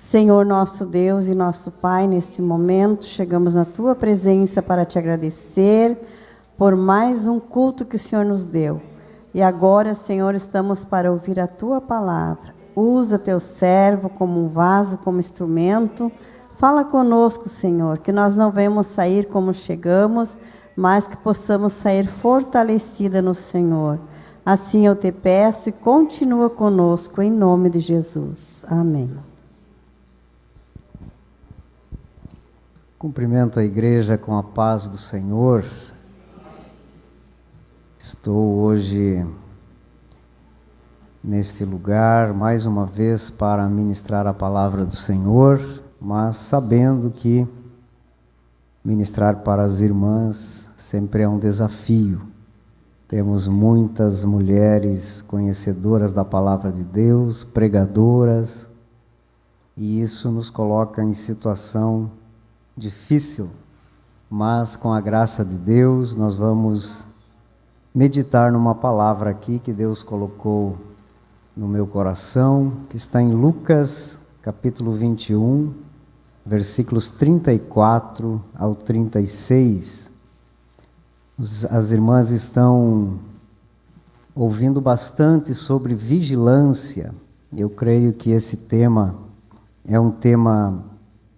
Senhor nosso Deus e nosso Pai, neste momento chegamos na Tua presença para te agradecer por mais um culto que o Senhor nos deu. E agora, Senhor, estamos para ouvir a Tua palavra. Usa Teu servo como um vaso, como instrumento. Fala conosco, Senhor, que nós não venhamos sair como chegamos, mas que possamos sair fortalecida no Senhor. Assim eu te peço e continua conosco, em nome de Jesus. Amém. Cumprimento a igreja com a paz do Senhor. Estou hoje neste lugar mais uma vez para ministrar a palavra do Senhor, mas sabendo que ministrar para as irmãs sempre é um desafio. Temos muitas mulheres conhecedoras da palavra de Deus, pregadoras, e isso nos coloca em situação difícil, mas com a graça de Deus nós vamos meditar numa palavra aqui que Deus colocou no meu coração, que está em Lucas capítulo 21, versículos 34 ao 36. As irmãs estão ouvindo bastante sobre vigilância. Eu creio que esse tema é um tema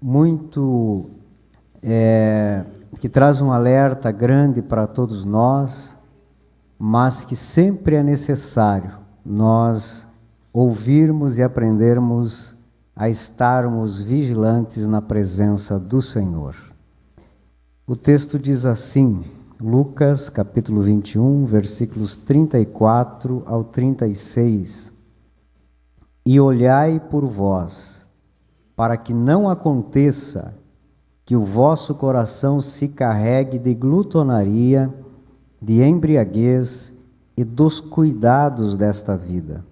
muito que traz um alerta grande para todos nós, mas que sempre é necessário nós ouvirmos e aprendermos a estarmos vigilantes na presença do Senhor. O texto diz assim, Lucas capítulo 21, versículos 34 ao 36. E olhai por vós, para que não aconteça que o vosso coração se carregue de glutonaria, de embriaguez e dos cuidados desta vida,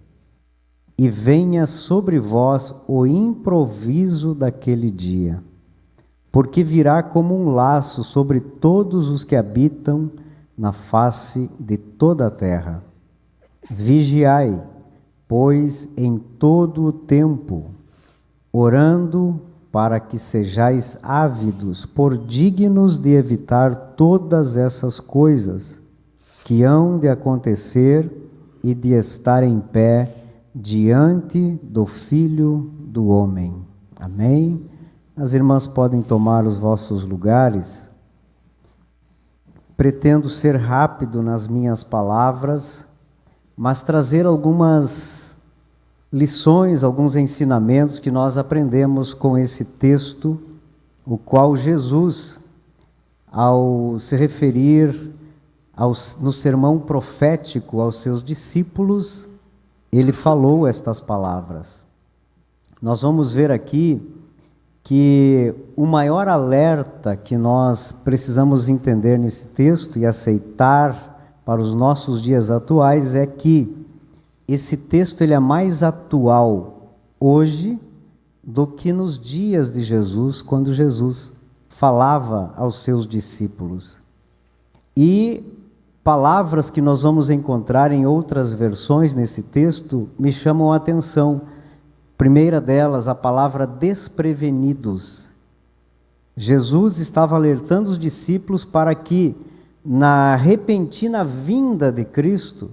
e venha sobre vós o improviso daquele dia, porque virá como um laço sobre todos os que habitam na face de toda a terra. Vigiai, pois, em todo o tempo, orando para que sejais ávidos por dignos de evitar todas essas coisas que hão de acontecer e de estar em pé diante do Filho do Homem. Amém? As irmãs podem tomar os vossos lugares. Pretendo ser rápido nas minhas palavras, mas trazer algumas lições, alguns ensinamentos que nós aprendemos com esse texto, o qual Jesus, ao se referir no sermão profético aos seus discípulos, ele falou estas palavras. Nós vamos ver aqui que o maior alerta que nós precisamos entender nesse texto e aceitar para os nossos dias atuais é que esse texto ele é mais atual hoje do que nos dias de Jesus, quando Jesus falava aos seus discípulos. E palavras que nós vamos encontrar em outras versões nesse texto me chamam a atenção. Primeira delas, a palavra desprevenidos. Jesus estava alertando os discípulos para que, na repentina vinda de Cristo,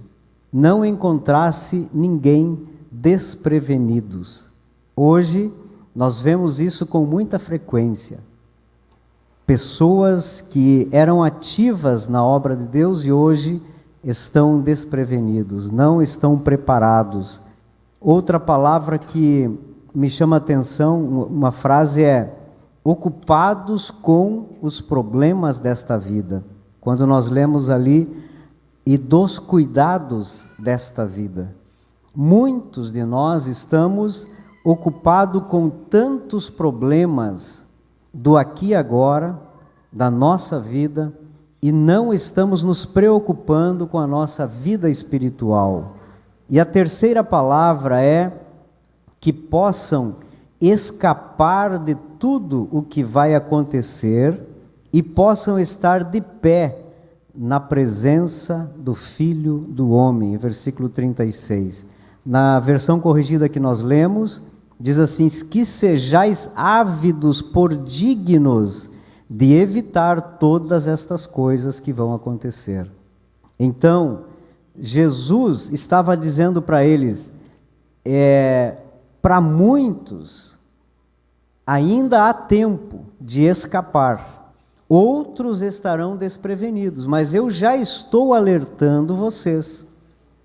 não encontrasse ninguém desprevenidos. Hoje, nós vemos isso com muita frequência. Pessoas que eram ativas na obra de Deus e hoje estão desprevenidos, não estão preparados. Outra palavra que me chama a atenção, uma frase é: ocupados com os problemas desta vida. Quando nós lemos ali, e dos cuidados desta vida. Muitos de nós estamos ocupados com tantos problemas do aqui e agora, da nossa vida, e não estamos nos preocupando com a nossa vida espiritual. E a terceira palavra é que possam escapar de tudo o que vai acontecer e possam estar de pé na presença do Filho do Homem, versículo 36. Na versão corrigida que nós lemos, diz assim: que sejais ávidos por dignos de evitar todas estas coisas que vão acontecer. Então, Jesus estava dizendo para eles, para muitos, ainda há tempo de escapar, outros estarão desprevenidos, mas eu já estou alertando vocês.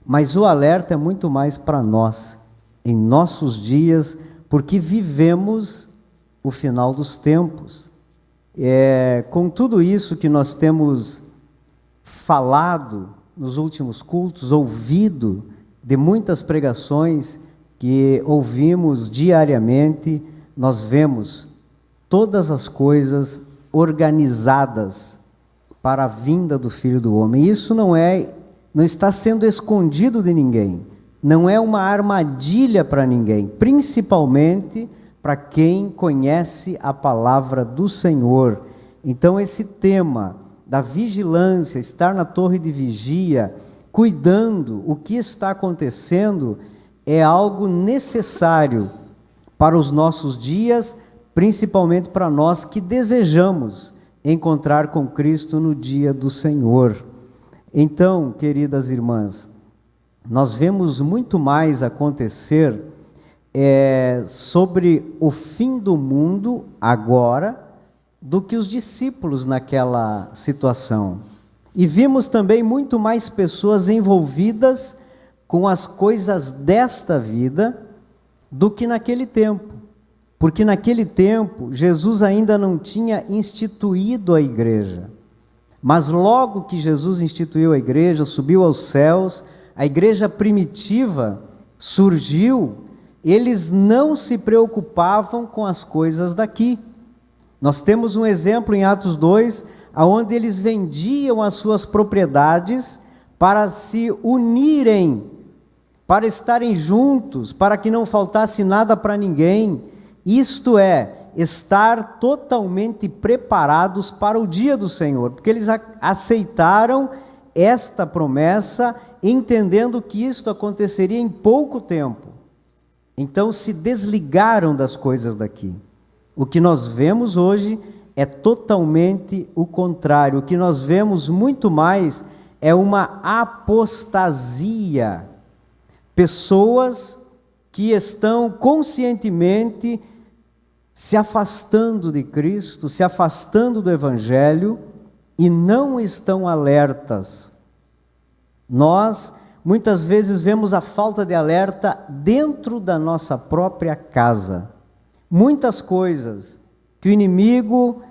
Mas o alerta é muito mais para nós, em nossos dias, porque vivemos o final dos tempos. Com tudo isso que nós temos falado nos últimos cultos, ouvido de muitas pregações que ouvimos diariamente, nós vemos todas as coisas organizadas para a vinda do Filho do Homem. Isso não está sendo escondido de ninguém, não é uma armadilha para ninguém, principalmente para quem conhece a palavra do Senhor. Então esse tema da vigilância, estar na torre de vigia, cuidando o que está acontecendo, é algo necessário para os nossos dias, principalmente para nós que desejamos encontrar com Cristo no dia do Senhor. Então, queridas irmãs, nós vemos muito mais acontecer sobre o fim do mundo agora do que os discípulos naquela situação. E vimos também muito mais pessoas envolvidas com as coisas desta vida do que naquele tempo. Porque naquele tempo, Jesus ainda não tinha instituído a igreja. Mas logo que Jesus instituiu a igreja, subiu aos céus, a igreja primitiva surgiu, eles não se preocupavam com as coisas daqui. Nós temos um exemplo em Atos 2, onde eles vendiam as suas propriedades para se unirem, para estarem juntos, para que não faltasse nada para ninguém. Isto é, estar totalmente preparados para o dia do Senhor, porque eles aceitaram esta promessa, entendendo que isto aconteceria em pouco tempo. Então se desligaram das coisas daqui. O que nós vemos hoje é totalmente o contrário. O que nós vemos muito mais é uma apostasia. Pessoas que estão conscientemente se afastando de Cristo, se afastando do Evangelho e não estão alertas. Nós, muitas vezes, vemos a falta de alerta dentro da nossa própria casa. Muitas coisas que o inimigo,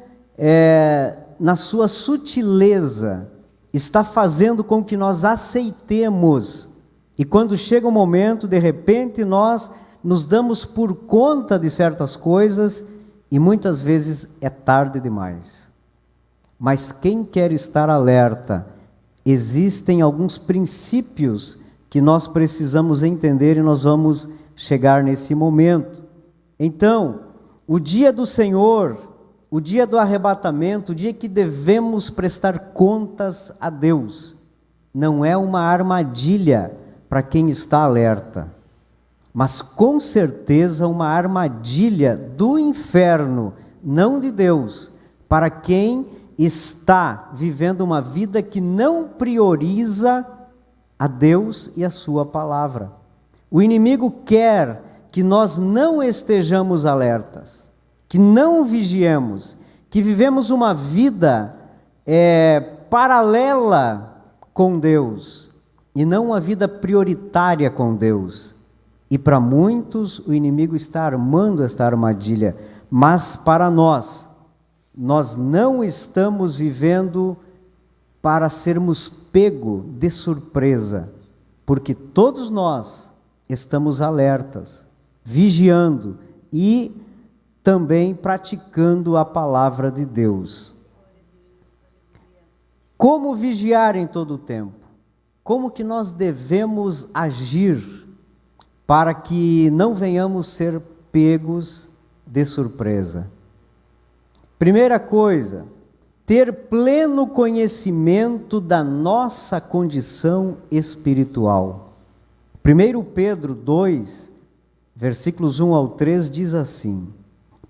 na sua sutileza, está fazendo com que nós aceitemos. E quando chega o momento, de repente, nós nos damos por conta de certas coisas e muitas vezes é tarde demais. Mas quem quer estar alerta, existem alguns princípios que nós precisamos entender e nós vamos chegar nesse momento. Então, o dia do Senhor, o dia do arrebatamento, o dia que devemos prestar contas a Deus, não é uma armadilha para quem está alerta, mas com certeza uma armadilha do inferno, não de Deus, para quem está vivendo uma vida que não prioriza a Deus e a sua palavra. O inimigo quer que nós não estejamos alertas, que não vigiemos, que vivemos uma vida paralela com Deus, e não uma vida prioritária com Deus. E para muitos o inimigo está armando esta armadilha, mas para nós não estamos vivendo para sermos pego de surpresa, porque todos nós estamos alertas, vigiando e também praticando a palavra de Deus. Como vigiar em todo o tempo? Como que nós devemos agir para que não venhamos ser pegos de surpresa? Primeira coisa, ter pleno conhecimento da nossa condição espiritual. 1 Pedro 2, versículos 1 ao 3 diz assim: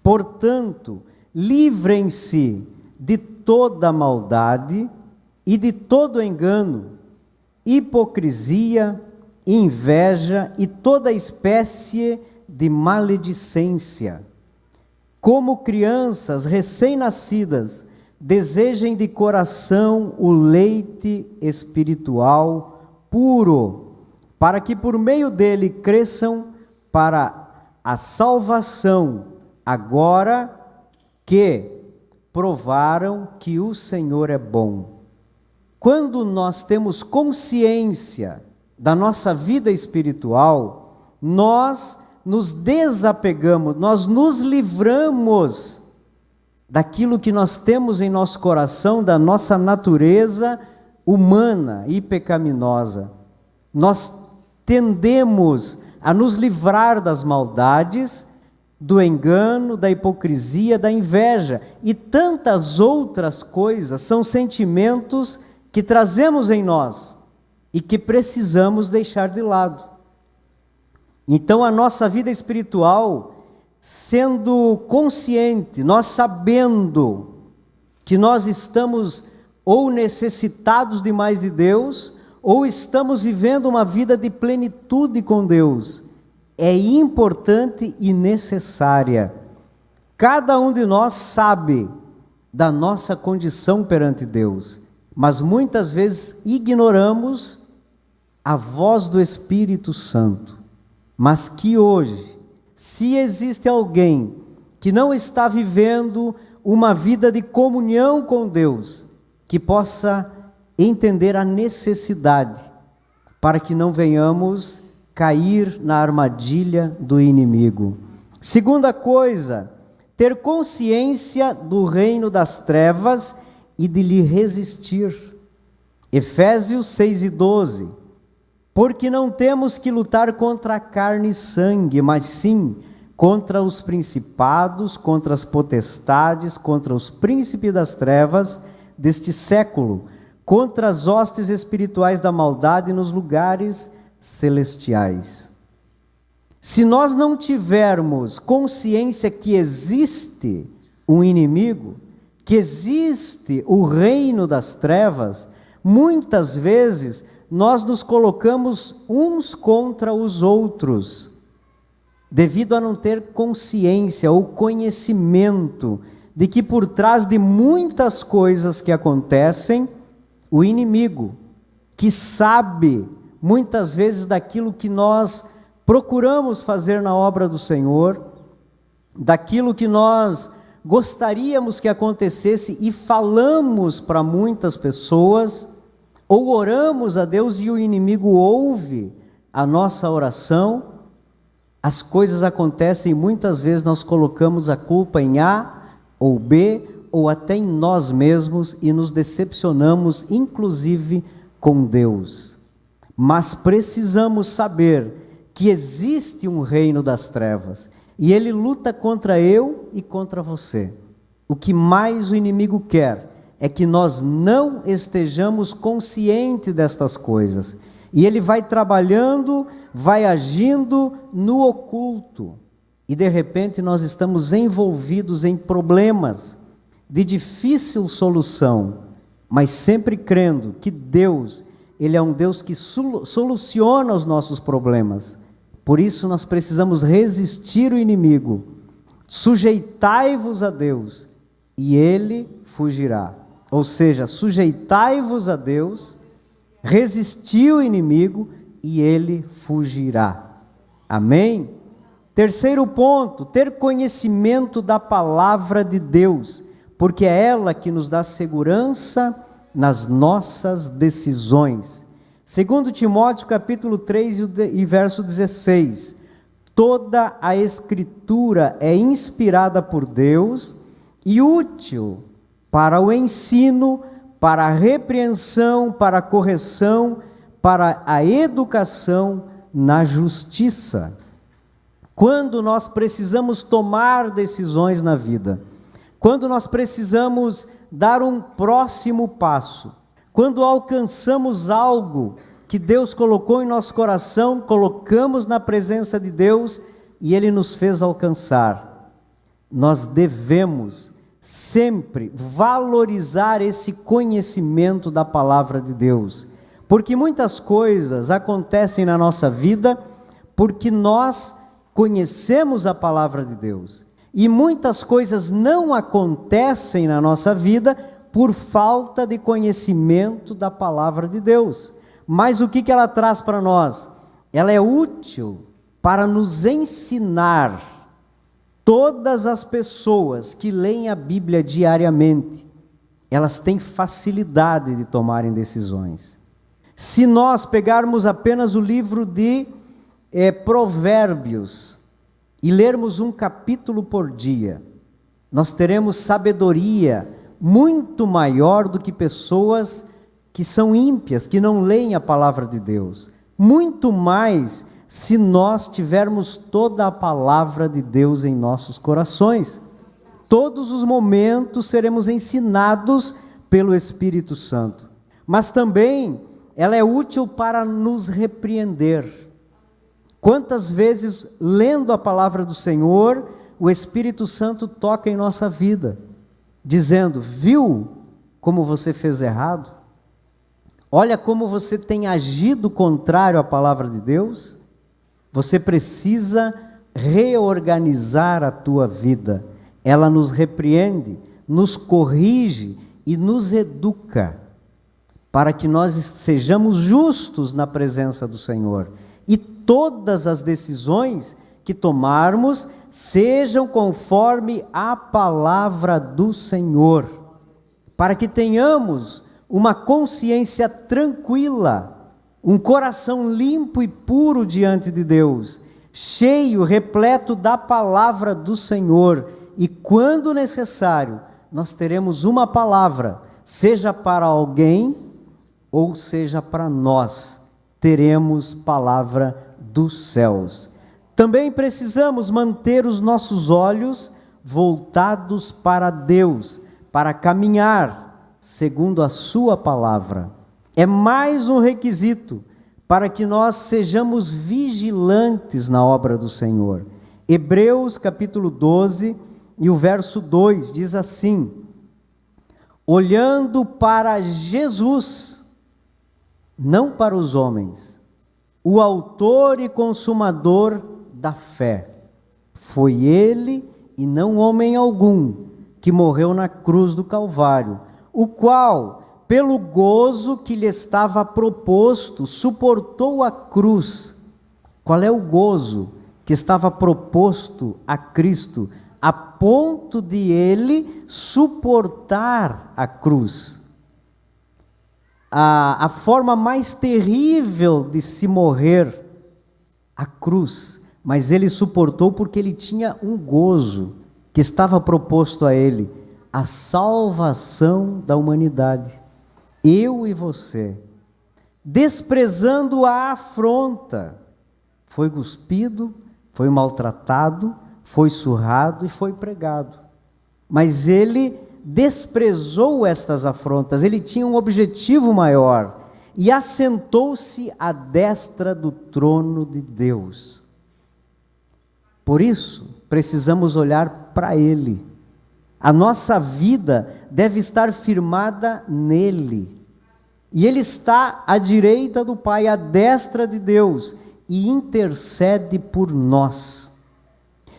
portanto, livrem-se de toda maldade e de todo engano, hipocrisia, inveja e toda espécie de maledicência. Como crianças recém-nascidas, desejem de coração o leite espiritual puro, para que por meio dele cresçam para a salvação, agora que provaram que o Senhor é bom. Quando nós temos consciência da nossa vida espiritual, nós nos desapegamos, nós nos livramos daquilo que nós temos em nosso coração, da nossa natureza humana e pecaminosa. Nós tendemos a nos livrar das maldades, do engano, da hipocrisia, da inveja e tantas outras coisas. São sentimentos que trazemos em nós e que precisamos deixar de lado. Então a nossa vida espiritual, sendo consciente, nós sabendo que nós estamos ou necessitados demais de Deus, ou estamos vivendo uma vida de plenitude com Deus, é importante e necessária. Cada um de nós sabe da nossa condição perante Deus, mas muitas vezes ignoramos a voz do Espírito Santo. Mas que hoje, se existe alguém que não está vivendo uma vida de comunhão com Deus, que possa entender a necessidade, para que não venhamos cair na armadilha do inimigo. Segunda coisa, ter consciência do reino das trevas e de lhe resistir. Efésios 6:12. Porque não temos que lutar contra a carne e sangue, mas sim contra os principados, contra as potestades, contra os príncipes das trevas deste século, contra as hostes espirituais da maldade nos lugares celestiais. Se nós não tivermos consciência que existe um inimigo, que existe o reino das trevas, muitas vezes nós nos colocamos uns contra os outros, devido a não ter consciência ou conhecimento de que por trás de muitas coisas que acontecem, o inimigo, que sabe muitas vezes daquilo que nós procuramos fazer na obra do Senhor, daquilo que nós gostaríamos que acontecesse e falamos para muitas pessoas, ou oramos a Deus e o inimigo ouve a nossa oração, as coisas acontecem e muitas vezes nós colocamos a culpa em A ou B, ou até em nós mesmos e nos decepcionamos, inclusive com Deus. Mas precisamos saber que existe um reino das trevas e ele luta contra eu e contra você. O que mais o inimigo quer é que nós não estejamos conscientes destas coisas. E ele vai trabalhando, vai agindo no oculto. E de repente nós estamos envolvidos em problemas de difícil solução, mas sempre crendo que Deus, Ele é um Deus que soluciona os nossos problemas. Por isso nós precisamos resistir o inimigo. Sujeitai-vos a Deus e Ele fugirá. Ou seja, sujeitai-vos a Deus, resisti o inimigo e ele fugirá. Amém? Terceiro ponto, ter conhecimento da palavra de Deus, porque é ela que nos dá segurança nas nossas decisões. 2 Timóteo capítulo 3 e verso 16. Toda a Escritura é inspirada por Deus e útil para o ensino, para a repreensão, para a correção, para a educação na justiça. Quando nós precisamos tomar decisões na vida, quando nós precisamos dar um próximo passo, quando alcançamos algo que Deus colocou em nosso coração, colocamos na presença de Deus e Ele nos fez alcançar. Nós devemos sempre valorizar esse conhecimento da palavra de Deus, porque muitas coisas acontecem na nossa vida porque nós conhecemos a palavra de Deus, e muitas coisas não acontecem na nossa vida por falta de conhecimento da palavra de Deus. Mas o que ela traz para nós? Ela é útil para nos ensinar. Todas as pessoas que leem a Bíblia diariamente, elas têm facilidade de tomarem decisões. Se nós pegarmos apenas o livro de Provérbios e lermos um capítulo por dia, nós teremos sabedoria muito maior do que pessoas que são ímpias, que não leem a palavra de Deus. Muito mais se nós tivermos toda a palavra de Deus em nossos corações. Todos os momentos seremos ensinados pelo Espírito Santo. Mas também ela é útil para nos repreender. Quantas vezes, lendo a palavra do Senhor, o Espírito Santo toca em nossa vida, dizendo: viu como você fez errado? Olha como você tem agido contrário à palavra de Deus. Você precisa reorganizar a tua vida. Ela nos repreende, nos corrige e nos educa, para que nós sejamos justos na presença do Senhor. E todas as decisões que tomarmos sejam conforme a palavra do Senhor, para que tenhamos uma consciência tranquila, um coração limpo e puro diante de Deus, cheio, repleto da palavra do Senhor. E quando necessário, nós teremos uma palavra, seja para alguém ou seja para nós, teremos palavra dos céus. Também precisamos manter os nossos olhos voltados para Deus, para caminhar segundo a sua palavra. É mais um requisito para que nós sejamos vigilantes na obra do Senhor. Hebreus capítulo 12 e o verso 2 diz assim: olhando para Jesus, não para os homens, o autor e consumador da fé. Foi ele e não homem algum que morreu na cruz do Calvário, o qual, pelo gozo que lhe estava proposto, suportou a cruz. Qual é o gozo que estava proposto a Cristo, a ponto de ele suportar a cruz? A forma mais terrível de se morrer, a cruz, mas ele suportou porque ele tinha um gozo que estava proposto a ele, a salvação da humanidade, eu e você, desprezando a afronta, foi cuspido, foi maltratado, foi surrado e foi pregado, mas ele desprezou estas afrontas. Ele tinha um objetivo maior e assentou-se à destra do trono de Deus. Por isso, precisamos olhar para Ele. A nossa vida deve estar firmada nele. E Ele está à direita do Pai, à destra de Deus, e intercede por nós.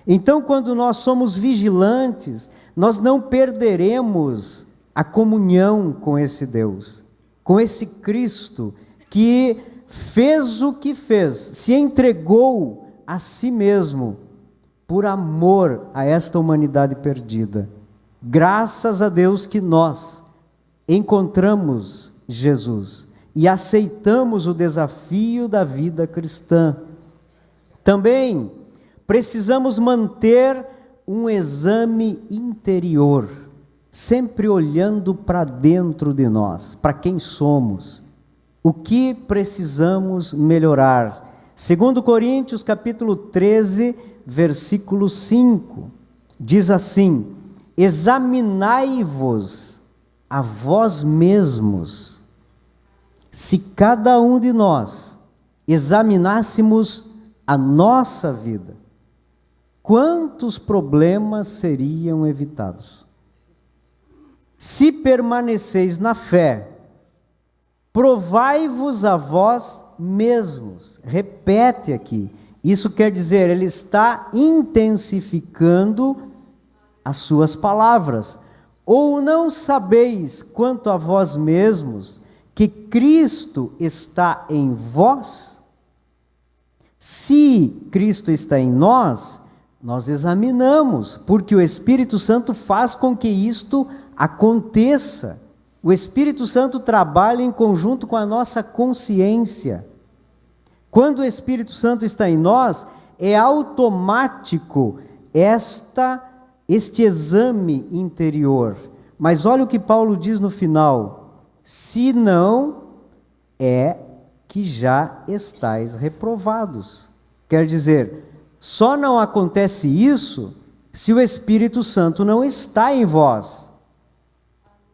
Então, quando nós somos vigilantes, nós não perderemos a comunhão com esse Deus, com esse Cristo que fez o que fez, se entregou a si mesmo por amor a esta humanidade perdida. Graças a Deus que nós encontramos Jesus e aceitamos o desafio da vida cristã. Também precisamos manter um exame interior, sempre olhando para dentro de nós, para quem somos, o que precisamos melhorar. 2 Coríntios capítulo 13, versículo 5, diz assim: examinai-vos a vós mesmos, se cada um de nós examinássemos a nossa vida, quantos problemas seriam evitados? Se permaneceis na fé, provai-vos a vós mesmos. Repete aqui. Isso quer dizer, ele está intensificando as suas palavras. Ou não sabeis quanto a vós mesmos que Cristo está em vós? Se Cristo está em nós, nós examinamos, porque o Espírito Santo faz com que isto aconteça. O Espírito Santo trabalha em conjunto com a nossa consciência. Quando o Espírito Santo está em nós, é automático este exame interior. Mas olha o que Paulo diz no final: se não, é que já estáis reprovados. Quer dizer, só não acontece isso se o Espírito Santo não está em vós.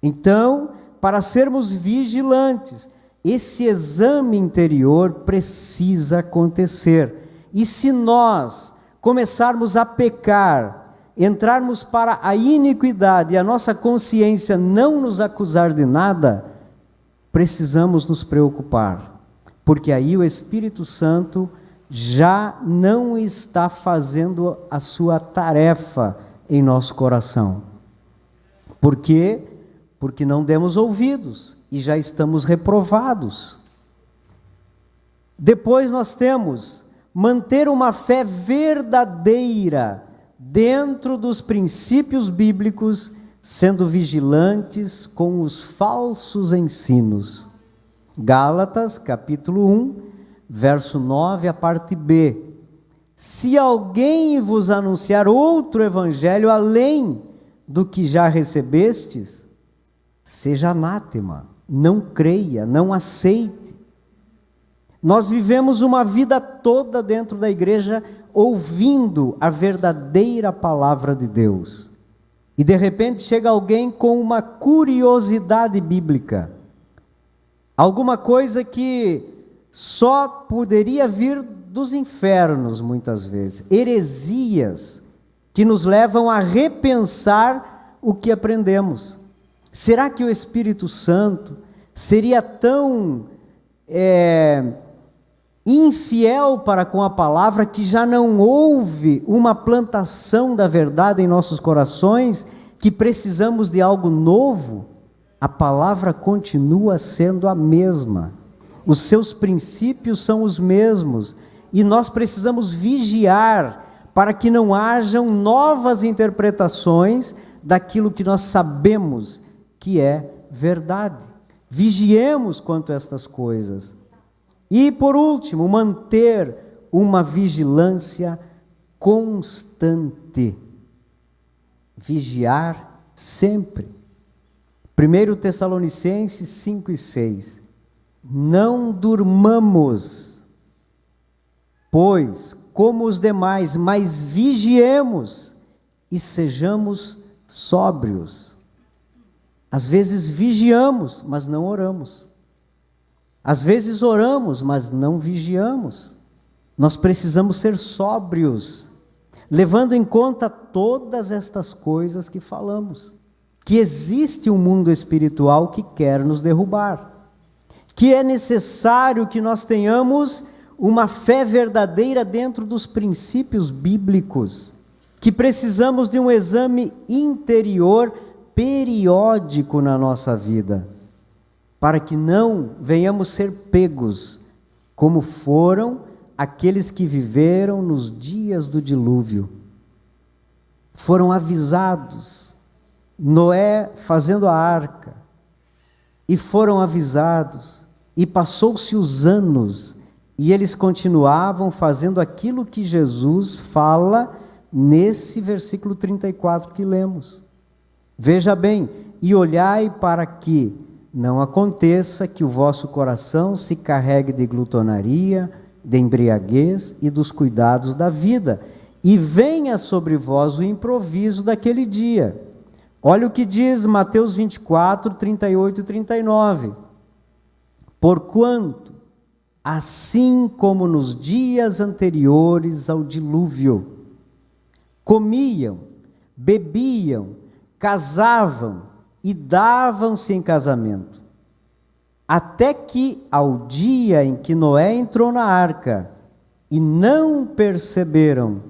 Então, para sermos vigilantes, esse exame interior precisa acontecer. E se nós começarmos a pecar, entrarmos para a iniquidade e a nossa consciência não nos acusar de nada, precisamos nos preocupar, porque aí o Espírito Santo já não está fazendo a sua tarefa em nosso coração. Por quê? Porque não demos ouvidos e já estamos reprovados. Depois nós temos manter uma fé verdadeira dentro dos princípios bíblicos, sendo vigilantes com os falsos ensinos. Gálatas, capítulo 1, verso 9, a parte B. Se alguém vos anunciar outro evangelho além do que já recebestes, seja anátema, não creia, não aceite. Nós vivemos uma vida toda dentro da igreja ouvindo a verdadeira palavra de Deus. E de repente chega alguém com uma curiosidade bíblica, alguma coisa que só poderia vir dos infernos muitas vezes, heresias que nos levam a repensar o que aprendemos. Será que o Espírito Santo seria tão infiel para com a palavra que já não houve uma plantação da verdade em nossos corações, que precisamos de algo novo? A palavra continua sendo a mesma, os seus princípios são os mesmos, e nós precisamos vigiar para que não hajam novas interpretações daquilo que nós sabemos que é verdade. Vigiemos quanto a estas coisas. E por último, manter uma vigilância constante. Vigiar sempre. 1 Tessalonicenses 5 e 6. Não durmamos, pois, como os demais, mas vigiemos e sejamos sóbrios. Às vezes vigiamos, mas não oramos. Às vezes oramos, mas não vigiamos. Nós precisamos ser sóbrios, levando em conta todas estas coisas que falamos. Que existe um mundo espiritual que quer nos derrubar. Que é necessário que nós tenhamos uma fé verdadeira dentro dos princípios bíblicos. Que precisamos de um exame interior periódico na nossa vida, para que não venhamos ser pegos, como foram aqueles que viveram nos dias do dilúvio. Foram avisados, Noé fazendo a arca, e foram avisados, e passou-se os anos, e eles continuavam fazendo aquilo que Jesus fala nesse versículo 34 que lemos. Veja bem, e olhai para que não aconteça que o vosso coração se carregue de glutonaria, de embriaguez e dos cuidados da vida, e venha sobre vós o improviso daquele dia. Olha o que diz Mateus 24, 38 e 39. Porquanto, assim como nos dias anteriores ao dilúvio, comiam, bebiam, casavam e davam-se em casamento. Até que, ao dia em que Noé entrou na arca, e não perceberam,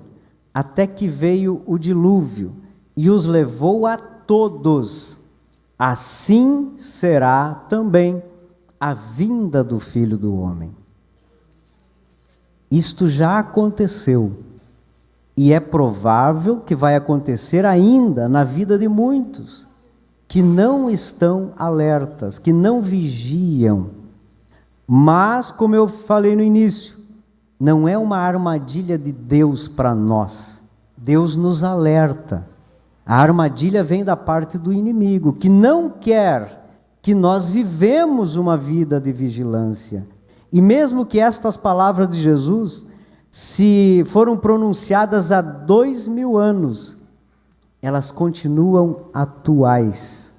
até que veio o dilúvio e os levou a todos. Assim será também a vinda do Filho do Homem. Isto já aconteceu e é provável que vai acontecer ainda na vida de muitos que não estão alertas, que não vigiam. Mas, como eu falei no início, não é uma armadilha de Deus para nós. Deus nos alerta. A armadilha vem da parte do inimigo, que não quer que nós vivemos uma vida de vigilância. E mesmo que estas palavras de Jesus, se foram pronunciadas há 2000 anos, elas continuam atuais.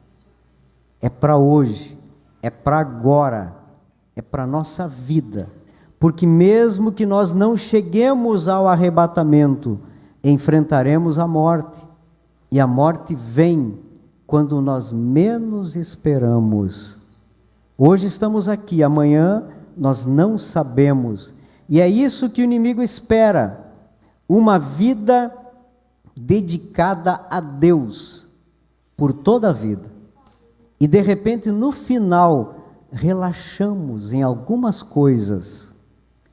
É para hoje, é para agora, é para a nossa vida. Porque mesmo que nós não cheguemos ao arrebatamento, enfrentaremos a morte. E a morte vem quando nós menos esperamos. Hoje estamos aqui, amanhã nós não sabemos. E é isso que o inimigo espera. Uma vida dedicada a Deus por toda a vida. E de repente no final relaxamos em algumas coisas,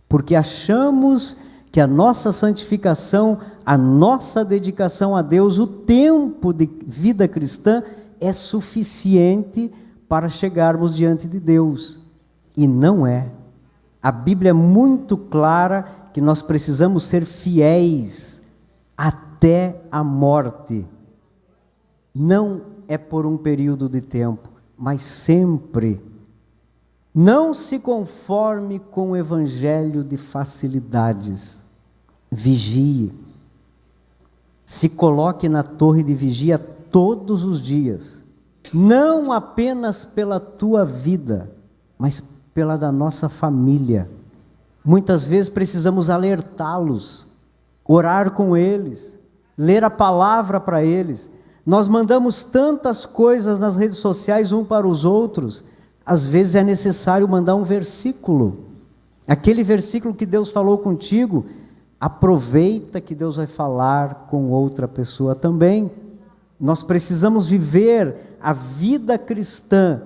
porque achamos que a nossa santificação, a nossa dedicação a Deus, o tempo de vida cristã é suficiente para chegarmos diante de Deus. E não é. A Bíblia é muito clara que nós precisamos ser fiéis até a morte. Não é por um período de tempo, mas sempre. Não se conforme com o evangelho de facilidades. Vigie. Se coloque na torre de vigia todos os dias. Não apenas pela tua vida, mas pela da nossa família. Muitas vezes precisamos alertá-los, orar com eles, ler a palavra para eles. Nós mandamos tantas coisas nas redes sociais um para os outros. Às vezes é necessário mandar um versículo. Aquele versículo que Deus falou contigo, aproveita que Deus vai falar com outra pessoa também. Nós precisamos viver a vida cristã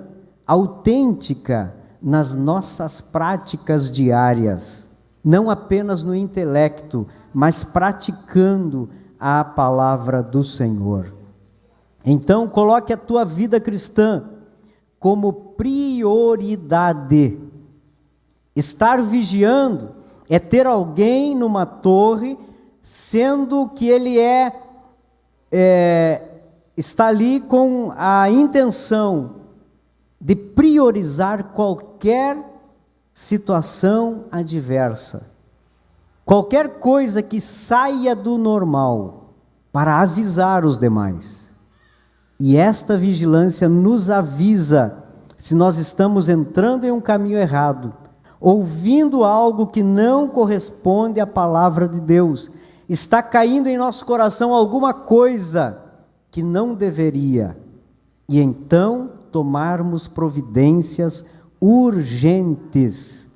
autêntica nas nossas práticas diárias, não apenas no intelecto, mas praticando a palavra do Senhor. Então, coloque a tua vida cristã como prioridade. Estar vigiando é ter alguém numa torre, sendo que ele está ali com a intenção de priorizar qualquer situação adversa, qualquer coisa que saia do normal, para avisar os demais. E esta vigilância nos avisa se nós estamos entrando em um caminho errado, ouvindo algo que não corresponde à palavra de Deus, está caindo em nosso coração alguma coisa que não deveria, e então tomarmos providências urgentes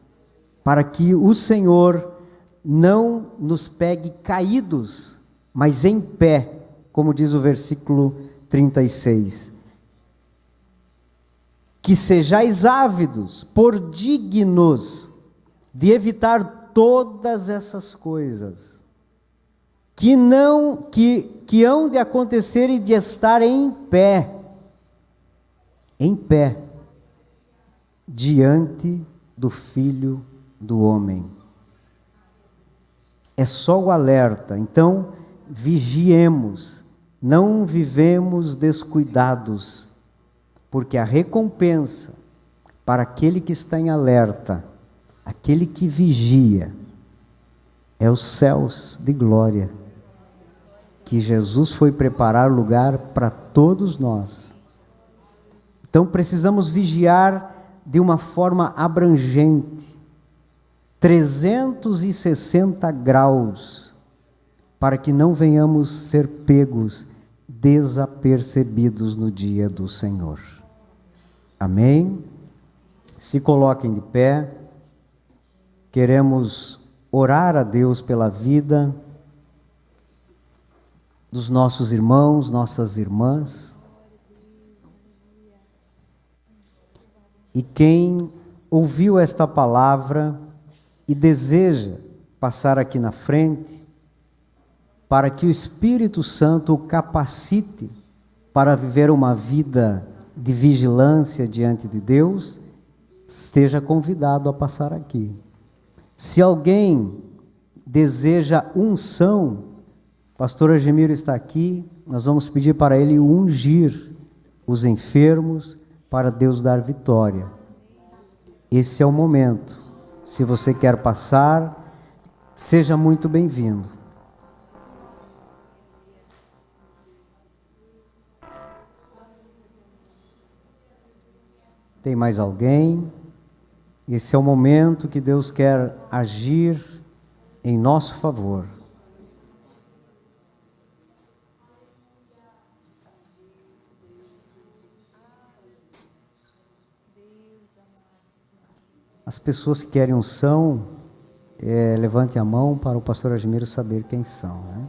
para que o Senhor não nos pegue caídos, mas em pé, como diz o versículo 36. Que sejais ávidos, por dignos de evitar todas essas coisas que hão de acontecer e de estar em pé diante do Filho do Homem. É só o alerta. Então, vigiemos, não vivemos descuidados, porque a recompensa para aquele que está em alerta, aquele que vigia, é os céus de glória, que Jesus foi preparar lugar para todos nós. Então precisamos vigiar de uma forma abrangente, 360 graus, para que não venhamos ser pegos desapercebidos no dia do Senhor. Amém? Se coloquem de pé. Queremos orar a Deus pela vida dos nossos irmãos, nossas irmãs. E quem ouviu esta palavra e deseja passar aqui na frente, para que o Espírito Santo o capacite para viver uma vida de vigilância diante de Deus, esteja convidado a passar aqui. Se alguém deseja unção, pastor Argemiro está aqui, nós vamos pedir para ele ungir os enfermos para Deus dar vitória. Esse é o momento. Se você quer passar, seja muito bem-vindo. Tem mais alguém? Esse é o momento que Deus quer agir em nosso favor. As pessoas que querem unção, levante a mão para o pastor Argemiro saber quem são, né?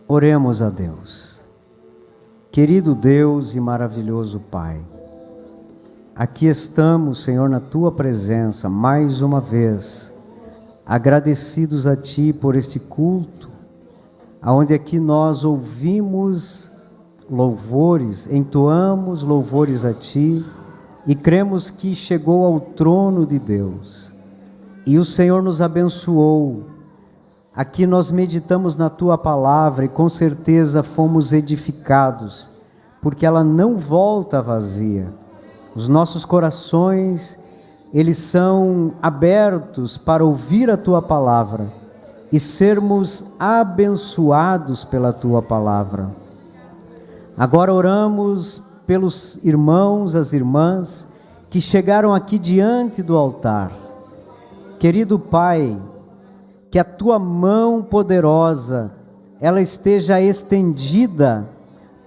Oremos a Deus. Querido Deus e maravilhoso Pai, aqui estamos, Senhor, na Tua presença, mais uma vez, agradecidos a Ti por este culto, onde aqui nós ouvimos louvores, entoamos louvores a Ti, e cremos que chegou ao trono de Deus, e o Senhor nos abençoou. Aqui nós meditamos na Tua palavra e com certeza fomos edificados, porque ela não volta vazia. Os nossos corações, eles são abertos para ouvir a Tua palavra e sermos abençoados pela Tua palavra. Agora oramos pelos irmãos, as irmãs que chegaram aqui diante do altar. Querido Pai, que a Tua mão poderosa, ela esteja estendida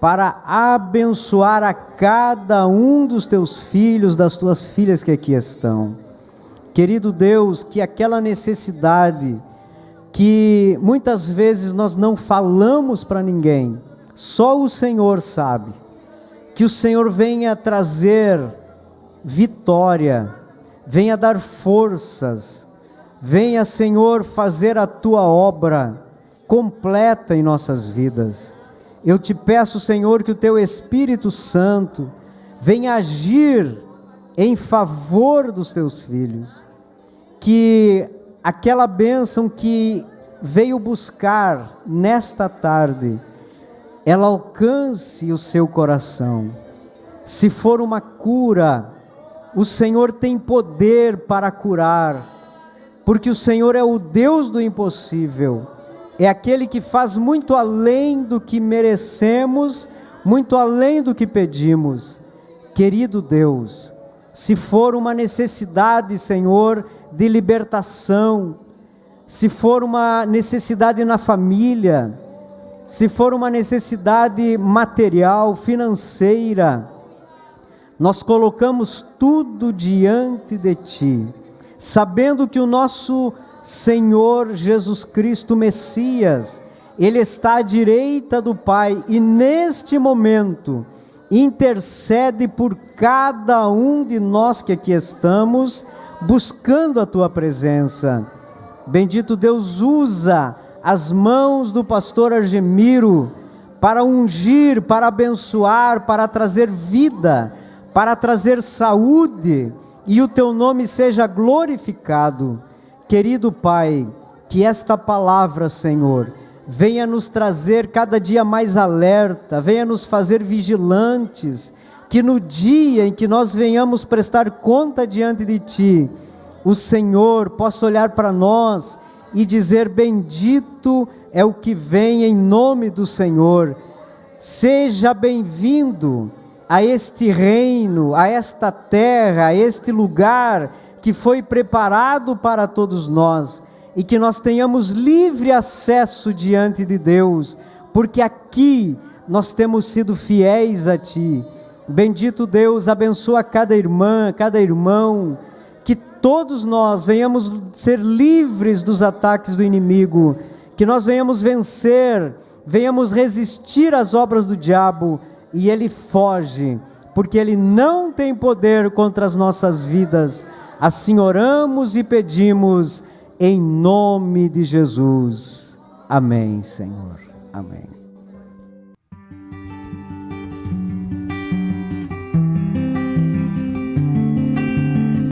para abençoar a cada um dos Teus filhos, das Tuas filhas que aqui estão. Querido Deus, que aquela necessidade que muitas vezes nós não falamos para ninguém, só o Senhor sabe, que o Senhor venha trazer vitória, venha dar forças, venha, Senhor, fazer a Tua obra completa em nossas vidas. Eu te peço, Senhor, que o Teu Espírito Santo venha agir em favor dos Teus filhos, que aquela bênção que veio buscar nesta tarde, ela alcance o seu coração. Se for uma cura, o Senhor tem poder para curar, porque o Senhor é o Deus do impossível, é aquele que faz muito além do que merecemos, muito além do que pedimos. Querido Deus, se for uma necessidade, Senhor, de libertação, se for uma necessidade na família, se for uma necessidade material, financeira, nós colocamos tudo diante de Ti, sabendo que o nosso Senhor Jesus Cristo Messias, Ele está à direita do Pai e neste momento intercede por cada um de nós que aqui estamos, buscando a Tua presença. Bendito Deus, usa as mãos do pastor Argemiro para ungir, para abençoar, para trazer vida, para trazer saúde, e o Teu nome seja glorificado. Querido Pai, que esta palavra, Senhor, venha nos trazer cada dia mais alerta, venha nos fazer vigilantes, que no dia em que nós venhamos prestar conta diante de Ti, o Senhor possa olhar para nós e dizer: bendito é o que vem em nome do Senhor. Seja bem-vindo a este reino, a esta terra, a este lugar que foi preparado para todos nós, e que nós tenhamos livre acesso diante de Deus, porque aqui nós temos sido fiéis a Ti. Bendito Deus, abençoa cada irmã, cada irmão, que todos nós venhamos ser livres dos ataques do inimigo, que nós venhamos vencer, venhamos resistir às obras do diabo, e ele foge, porque ele não tem poder contra as nossas vidas. Assim oramos e pedimos, em nome de Jesus. Amém, Senhor. Amém.